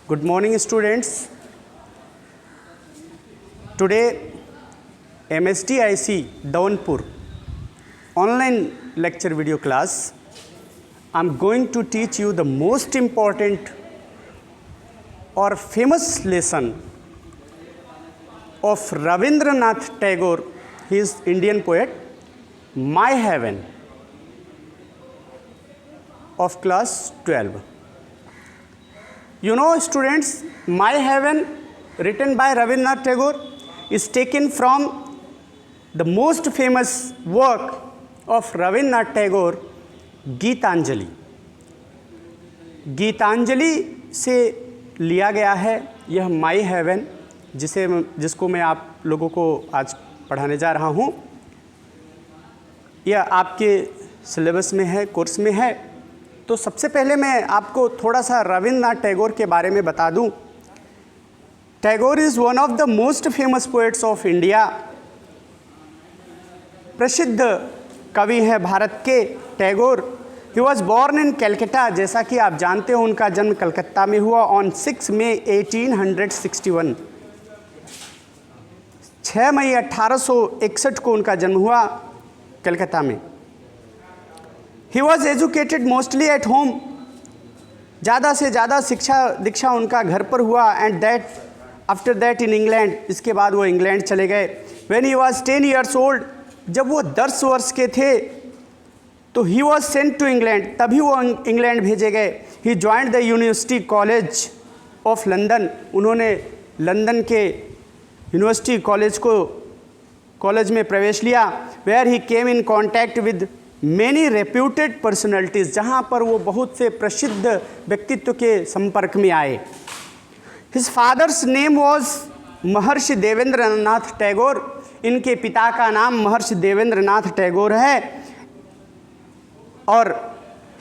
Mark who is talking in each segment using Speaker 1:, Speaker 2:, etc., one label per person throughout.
Speaker 1: Good morning, students. Today, MSDIC Dawanpur online lecture video class. I'm going to teach you the most important or famous lesson of Rabindranath Tagore. He is Indian poet. My Heaven of class 12. You know, students, My Heaven, written by Rabindranath Tagore, is taken from the most famous work of Rabindranath Tagore, Geetanjali. Geetanjali से लिया गया है यह my heaven, जिसको मैं आप लोगों को आज पढ़ाने जा रहा हूँ. यह आपके सिलेबस में है, कोर्स में है. तो सबसे पहले मैं आपको थोड़ा सा रविंद्रनाथ टैगोर के बारे में बता दूं. Tagore is one of the most famous poets of India. प्रसिद्ध कवि हैं भारत के Tagore. He was born in Calcutta. जैसा कि आप जानते हो, उनका जन्म कलकत्ता में हुआ ऑन 6 मई 1861. 6 मई 1861 को उनका जन्म हुआ कलकत्ता में. He was educated mostly at home. ज़्यादा से ज़्यादा शिक्षा दीक्षा उनका घर पर हुआ. And that after that in England. इसके बाद वो इंग्लैंड चले गए. When he was 10 years old, जब वो 10 वर्ष के थे तो he was sent to England. तभी वो इंग्लैंड भेजे गए. He joined the university college of London. उन्होंने लंदन के यूनिवर्सिटी कॉलेज में प्रवेश लिया. Where he came in contact with many reputed personalities. जहाँ पर वो बहुत से प्रसिद्ध व्यक्तित्व के संपर्क में आए. हिज फादर्स नेम वॉज महर्षि देवेंद्रनाथ टैगोर. इनके पिता का नाम महर्षि देवेंद्रनाथ टैगोर है. और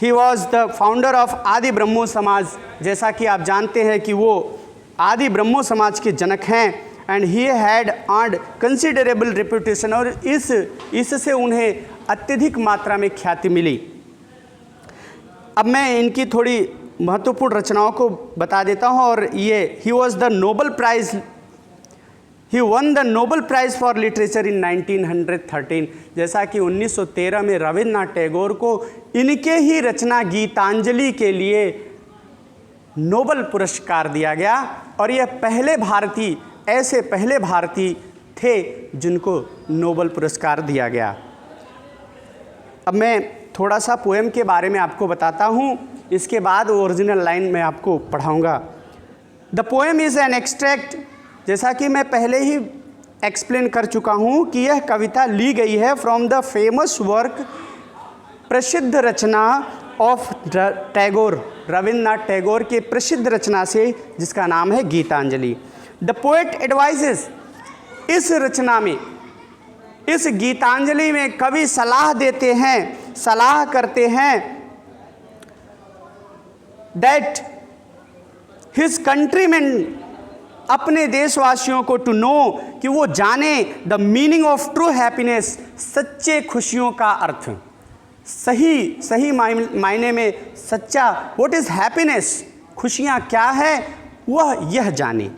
Speaker 1: ही वॉज द फाउंडर ऑफ आदि ब्रह्मो समाज. जैसा कि आप जानते हैं कि वो आदि ब्रह्मो समाज के जनक हैं. And he had earned considerable reputation. और इससे उन्हें अत्यधिक मात्रा में ख्याति मिली. अब मैं इनकी थोड़ी महत्वपूर्ण रचनाओं को बता देता हूं. और ये he was the Nobel prize. He won the Nobel prize for literature in 1913. जैसा कि 1913 में रविन्द्रनाथ टैगोर को इनके ही रचना गीतांजलि के लिए नोबल पुरस्कार दिया गया. और यह पहले भारतीय थे जिनको नोबल पुरस्कार दिया गया. अब मैं थोड़ा सा पोएम के बारे में आपको बताता हूँ. इसके बाद ओरिजिनल लाइन में आपको पढ़ाऊँगा. The poem is an extract. जैसा कि मैं पहले ही एक्सप्लेन कर चुका हूँ कि यह कविता ली गई है फ्रॉम द फेमस वर्क, प्रसिद्ध रचना ऑफ टैगोर, रविन्द्रनाथ टैगोर के प्रसिद्ध रचना से, जिसका नाम है गीतांजलि. The poet advises. इस रचना में, इस गीतांजलि में कवि सलाह देते हैं, सलाह करते हैं दैट हिज कंट्रीमैन, अपने देशवासियों को टू नो, कि वो जाने the meaning of true happiness, सच्चे खुशियों का अर्थ. सही मायने में सच्चा, व्हाट इज़ हैप्पीनेस, खुशियाँ क्या है, वह यह जाने.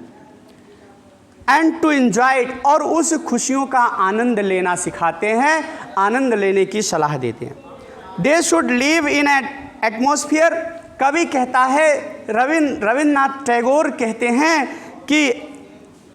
Speaker 1: एंड टू एंजॉय इट, और उस खुशियों का आनंद लेना सिखाते हैं, आनंद लेने की सलाह देते हैं. They should live in an atmosphere. कवि कहता है, रविन्द्रनाथ टैगोर कहते हैं कि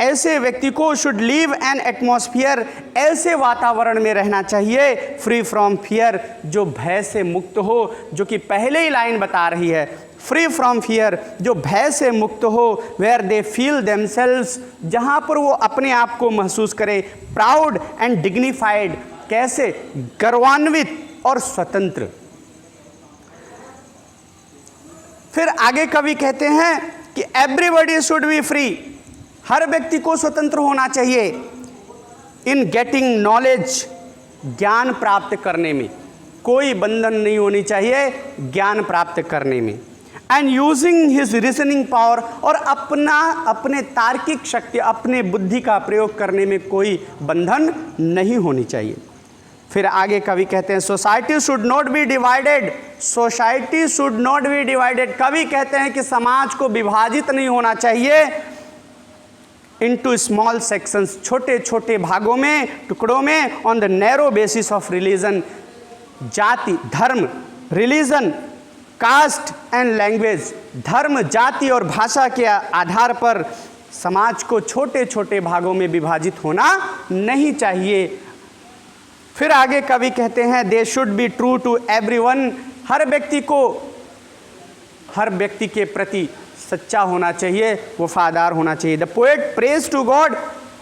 Speaker 1: ऐसे व्यक्ति को शुड लिव एन एटमॉस्फेयर, ऐसे वातावरण में रहना चाहिए, फ्री फ्रॉम फियर, जो भय से मुक्त हो. जो कि पहले ही लाइन बता रही है, फ्री फ्रॉम फियर, जो भय से मुक्त हो. वेयर दे फील देमसेल्व्स, जहाँ पर वो अपने आप को महसूस करें. प्राउड एंड डिग्निफाइड, कैसे, गर्वान्वित और स्वतंत्र. फिर आगे कवि कहते हैं कि एवरीबॉडी शुड बी फ्री, हर व्यक्ति को स्वतंत्र होना चाहिए. इन गेटिंग नॉलेज, ज्ञान प्राप्त करने में कोई बंधन नहीं होनी चाहिए, ज्ञान प्राप्त करने में. And using his reasoning power, और अपने तार्किक शक्ति, अपने बुद्धि का प्रयोग करने में कोई बंधन नहीं होनी चाहिए. फिर आगे कवि कहते हैं society should not be divided, society should not be divided. कवि कहते हैं कि समाज को विभाजित नहीं होना चाहिए इनटू स्मॉल सेक्शंस, छोटे छोटे भागों में, टुकड़ों में, on the narrow basis of religion, जाति, धर्म, रिलीजन, कास्ट एंड लैंग्वेज, धर्म, जाति और भाषा के आधार पर समाज को छोटे छोटे भागों में विभाजित होना नहीं चाहिए। फिर आगे कवि कहते हैं they should be true to everyone, हर व्यक्ति के प्रति सच्चा होना चाहिए, वफादार होना चाहिए। The poet prays to God,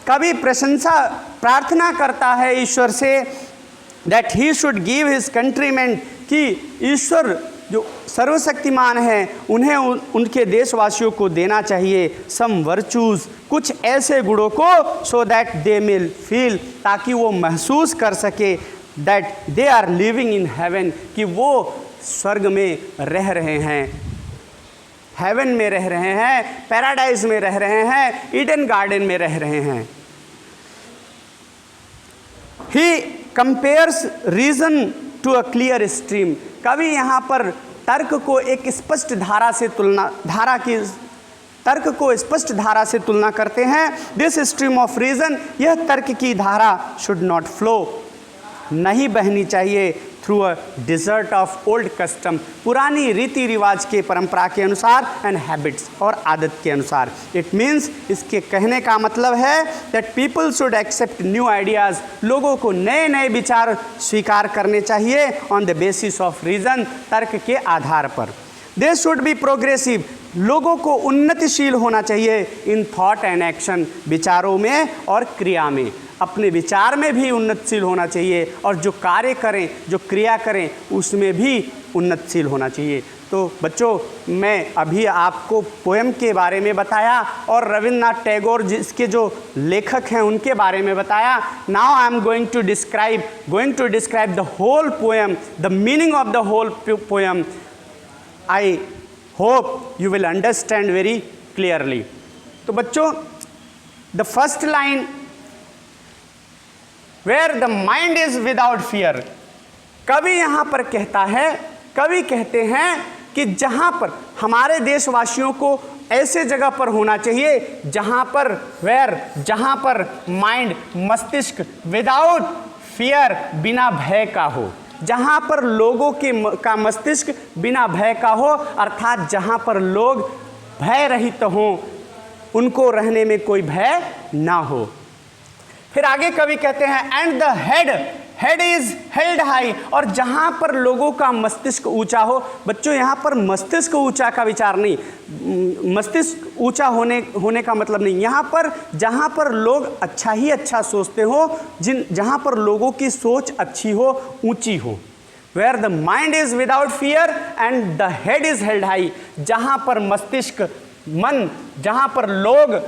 Speaker 1: कवि प्रशंसा प्रार्थना करता है ईश्वर से that he should give his countrymen, कि ईश्वर जो सर्वशक्तिमान है उन्हें उनके देशवासियों को देना चाहिए सम वर्चूज़, कुछ ऐसे गुणों को, so that they will feel, ताकि वो महसूस कर सके that they are living in heaven, कि वो स्वर्ग में रह रहे हैं, हेवन में रह रहे हैं, पैराडाइज में रह रहे हैं, ईडन गार्डन में रह रहे हैं। He compares reason to a clear stream, कवि यहाँ पर तर्क को एक स्पष्ट धारा से तर्क को स्पष्ट धारा से तुलना करते हैं। दिस स्ट्रीम ऑफ रीजन, यह तर्क की धारा शुड नॉट फ्लो, नहीं बहनी चाहिए through a desert of old custom, पुरानी रीति रिवाज के परंपरा के अनुसार, एंड हैबिट्स, और आदत के अनुसार। इट मीन्स, इसके कहने का मतलब है that people should accept new ideas, लोगों को नए नए विचार स्वीकार करने चाहिए on the basis of reason, तर्क के आधार पर। दे शुड बी प्रोग्रेसिव, लोगों को उन्नतिशील होना चाहिए इन थॉट एंड एक्शन, विचारों में और क्रिया में, अपने विचार में भी उन्नतशील होना चाहिए और जो कार्य करें, जो क्रिया करें, उसमें भी उन्नतशील होना चाहिए। तो बच्चों, मैं अभी आपको पोएम के बारे में बताया और रविन्द्रनाथ टैगोर जिसके जो लेखक हैं उनके बारे में बताया। Now I am going to describe the whole poem, the meaning of the whole poem. I hope you will understand very clearly. तो बच्चों, the first line, where the mind is without fear, कवि यहाँ पर कहता है, कवि कहते हैं कि जहाँ पर हमारे देशवासियों को ऐसे जगह पर होना चाहिए जहाँ पर माइंड, मस्तिष्क, विदाउट फियर, बिना भय का हो, जहाँ पर लोगों का मस्तिष्क बिना भय का हो, अर्थात जहाँ पर लोग भय रहित हों, उनको रहने में कोई भय ना हो। फिर आगे कवि कहते हैं and the head is held high, और जहाँ पर लोगों का मस्तिष्क ऊंचा हो। बच्चों, यहाँ पर मस्तिष्क ऊंचा का विचार नहीं, मस्तिष्क ऊंचा होने का मतलब नहीं, यहाँ पर जहाँ पर लोग अच्छा ही अच्छा सोचते हो, जहाँ पर लोगों की सोच अच्छी हो, ऊंची हो। Where the mind is without fear and the head is held high, जहाँ पर मस्तिष्क, मन, जहाँ पर लोग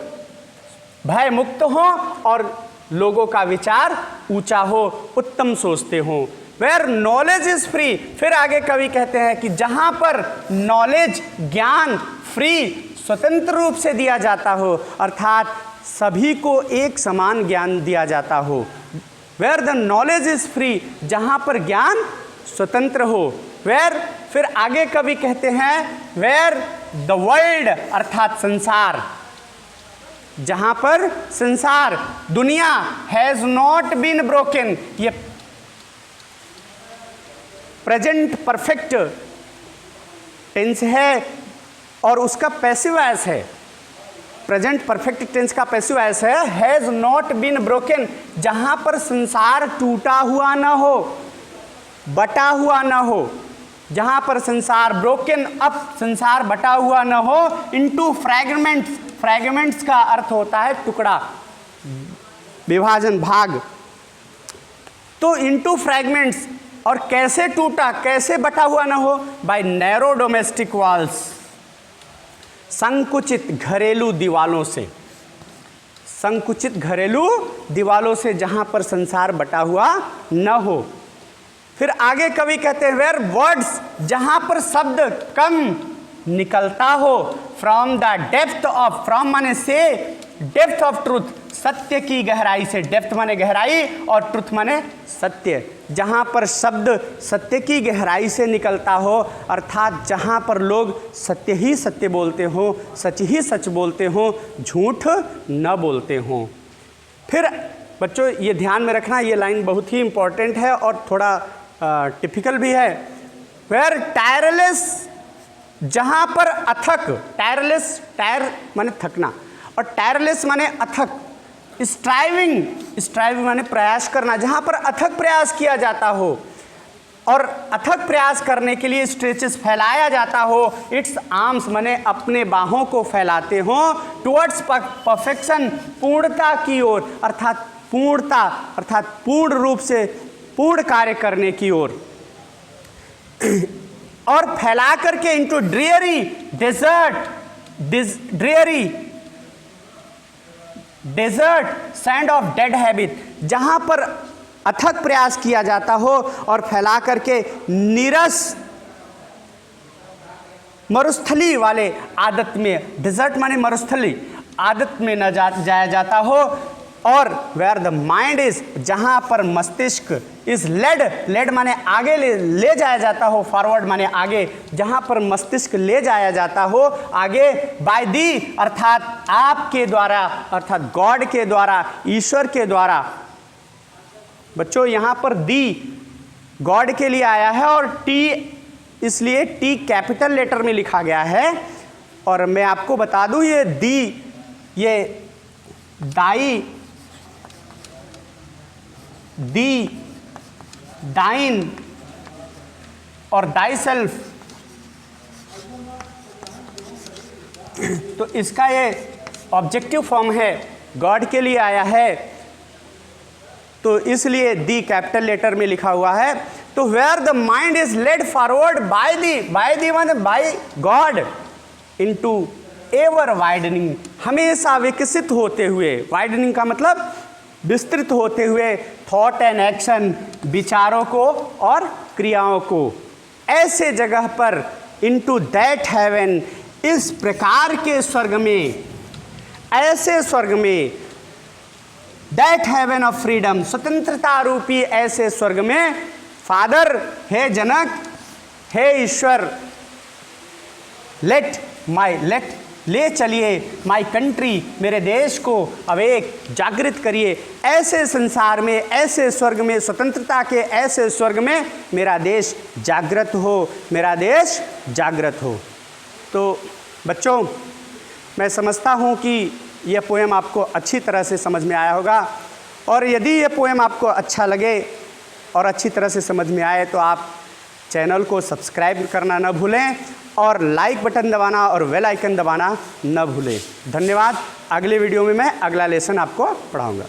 Speaker 1: भय मुक्त हो और लोगों का विचार ऊंचा हो, उत्तम सोचते हो। वेयर नॉलेज इज फ्री, फिर आगे कवि कहते हैं कि जहाँ पर नॉलेज, ज्ञान, फ्री, स्वतंत्र रूप से दिया जाता हो, अर्थात सभी को एक समान ज्ञान दिया जाता हो। Where the knowledge is free, जहाँ पर ज्ञान स्वतंत्र हो। वेयर, फिर आगे कवि कहते हैं वेयर द वर्ल्ड, अर्थात संसार, जहाँ पर संसार, दुनिया, हैज़ नॉट बीन ब्रोकन, ये प्रेजेंट परफेक्ट टेंस है और उसका पैसिव वॉइस है। प्रेजेंट परफेक्ट टेंस का पैसिव वॉइस है हैज़ नॉट बीन ब्रोकन, जहाँ पर संसार टूटा हुआ ना हो, बटा हुआ ना हो, जहाँ पर संसार ब्रोकन अप, संसार बटा हुआ ना हो, इनटू फ्रैगमेंट्स, फ्रैगमेंट्स का अर्थ होता है टुकड़ा, विभाजन, भाग। तो इनटू फ्रैगमेंट्स, और कैसे टूटा, कैसे बटा हुआ ना हो, बाय नैरो डोमेस्टिक वॉल्स, संकुचित घरेलू दीवालों से, संकुचित घरेलू दीवालों से जहां पर संसार बटा हुआ न हो। फिर आगे कवि कहते हैं वेयर वर्ड्स, जहां पर शब्द कम निकलता हो, from the depth of, from माने से, डेप्थ ऑफ ट्रूथ, सत्य की गहराई से, डेप्थ माने गहराई और ट्रुथ माने सत्य, जहाँ पर शब्द सत्य की गहराई से निकलता हो, अर्थात जहाँ पर लोग सत्य ही सत्य बोलते हो, सच ही सच बोलते हो, झूठ न बोलते हो। फिर बच्चों ये ध्यान में रखना, ये लाइन बहुत ही इम्पॉर्टेंट है और थोड़ा टिपिकल भी है। वेयर टायरलेस, जहाँ पर अथक, टायरलेस, टायर माने थकना और टायरलेस माने अथक, स्ट्राइविंग, स्ट्राइविंग माने प्रयास करना, जहाँ पर अथक प्रयास किया जाता हो और अथक प्रयास करने के लिए स्ट्रेचेस फैलाया जाता हो, इट्स आर्म्स माने अपने बाहों को फैलाते हो, टुवर्ड्स परफेक्शन, पूर्णता की ओर, अर्थात पूर्णता, अर्थात पूर्ण रूप से पूर्ण कार्य करने की ओर, और फैला करके into dreary desert, dreary desert sand of dead habit, जहां पर अथक प्रयास किया जाता हो और फैला करके नीरस मरुस्थली वाले आदत में, डेजर्ट माने मरुस्थली आदत में न जाया जाता हो, और वेयर द माइंड इज, जहाँ पर मस्तिष्क इज लेड, लेड माने आगे ले जाया जाता हो, फॉरवर्ड माने आगे, जहाँ पर मस्तिष्क ले जाया जाता हो आगे, बाय दी अर्थात आपके द्वारा, अर्थात गॉड के द्वारा, ईश्वर के द्वारा। बच्चों यहाँ पर दी गॉड के लिए आया है और टी, इसलिए टी कैपिटल लेटर में लिखा गया है। और मैं आपको बता दूँ ये दी, ये दाई, दी, डाइन और दाई सेल्फ, तो इसका ये ऑब्जेक्टिव फॉर्म है, गॉड के लिए आया है, तो इसलिए दी कैपिटल लेटर में लिखा हुआ है। तो where the mind is led forward by thee माने by God into ever widening, हमेशा विकसित होते हुए, वाइडनिंग का मतलब विस्तृत होते हुए, थॉट एंड एक्शन, विचारों को और क्रियाओं को, ऐसे जगह पर इनटू दैट हेवन, इस प्रकार के स्वर्ग में, ऐसे स्वर्ग में, दैट हेवन ऑफ फ्रीडम, स्वतंत्रता रूपी ऐसे स्वर्ग में, फादर, हे जनक, हे ईश्वर, लेट ले चलिए माई कंट्री, मेरे देश को अवेक, जागृत करिए, ऐसे संसार में, ऐसे स्वर्ग में, स्वतंत्रता के ऐसे स्वर्ग में मेरा देश जागृत हो, मेरा देश जागृत हो। तो बच्चों मैं समझता हूँ कि यह पोएम आपको अच्छी तरह से समझ में आया होगा, और यदि यह पोएम आपको अच्छा लगे और अच्छी तरह से समझ में आए तो आप चैनल को सब्सक्राइब करना न भूलें और लाइक बटन दबाना और बेल आइकन दबाना न भूलें। धन्यवाद। अगले वीडियो में मैं अगला लेसन आपको पढ़ाऊँगा।